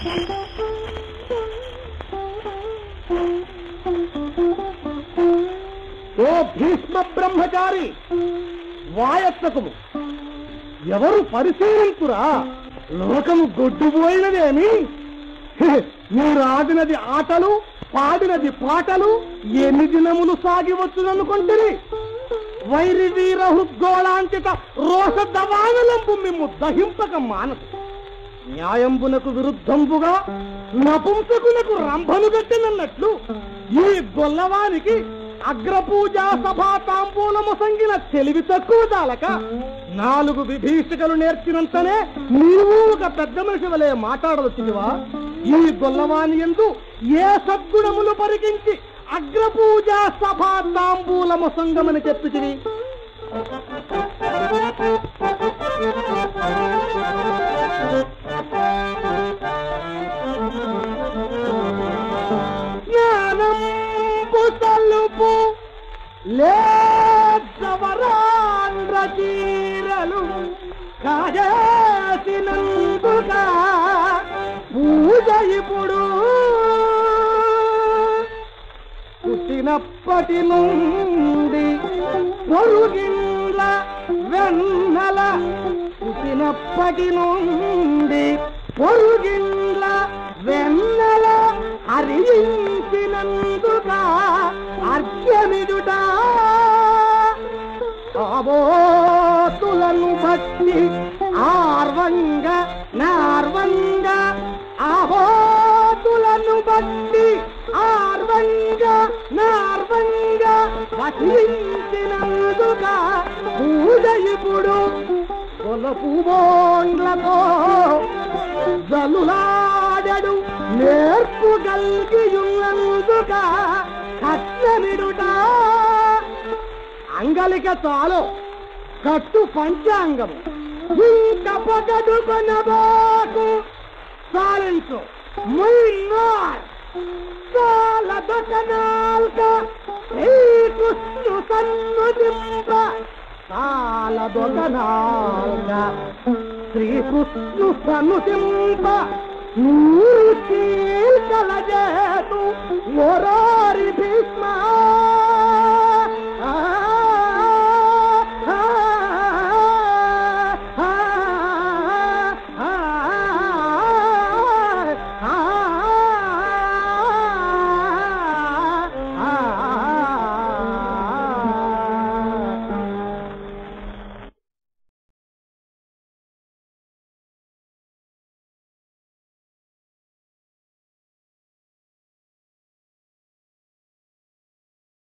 ఓ భీష్మ బ్రహ్మచారి, వాయత్తకము ఎవరు పరిశీలించురా? లోకము గొడ్డుపోయినదేమి? మీరు ఆడినది ఆటలు, పాడినది పాటలు ఎన్ని దినములు సాగివచ్చుననుకుంటుని? వైరి వీర హృద్గోళాంకిత రోష దవానలంబు మిమ్ము దహింపక మానదు. న్యాయంబునకు విరుద్ధంబుగా నపుంసకులకు రంభను గట్టినన్నట్లు ఈ గొల్లవానికి అగ్రపూజా సభా తాంబూలము సంగిన తెలివి తక్కువ చాలక 4 విభీషికలు నేర్చినంతనే నీవు ఒక పెద్ద మనిషి వలె మాట్లాడవచ్చువా? ఈ గొల్లవాని యందు ఏ సద్గుణములు పరికించి అగ్రపూజా సభా తాంబూలము సంగమని చెప్పితివి? తలుపు లేవరాండ్రచీరలు కాజేసినందుగా పూజ ఇప్పుడు పుట్టినప్పటి నుండి పొరుగిండ్ల వెన్నెల, పుట్టినప్పటి నుండి పొరుగిండ్ల వెన్నెల హరించినందుగా అర్ఘ్యమిడుట ఆబోతులను బట్టి ఆర్వంగ నార్వంగ, ఆబోతులను బట్టి ఆర్వంగ నార్వంగ వసించినందుగా పూజ ఇప్పుడు కొలపు బోండ్లతో జలులాడడు నేర్పు గల్గియున్నందుగా కట్నమిడుట. అంగలిక చాలు, కట్టు పంచాంగము ఇంక పగడు కొనబాకు. సాలించు ముయ్యార్ సాలదొకనాల్క శ్రీకృష్ణు సన్నుదింప, సాలదొకనాల్క శ్రీకృష్ణు సన్నుదింప. 100 చీల్కల చేతు ఓరారి భీష్మ.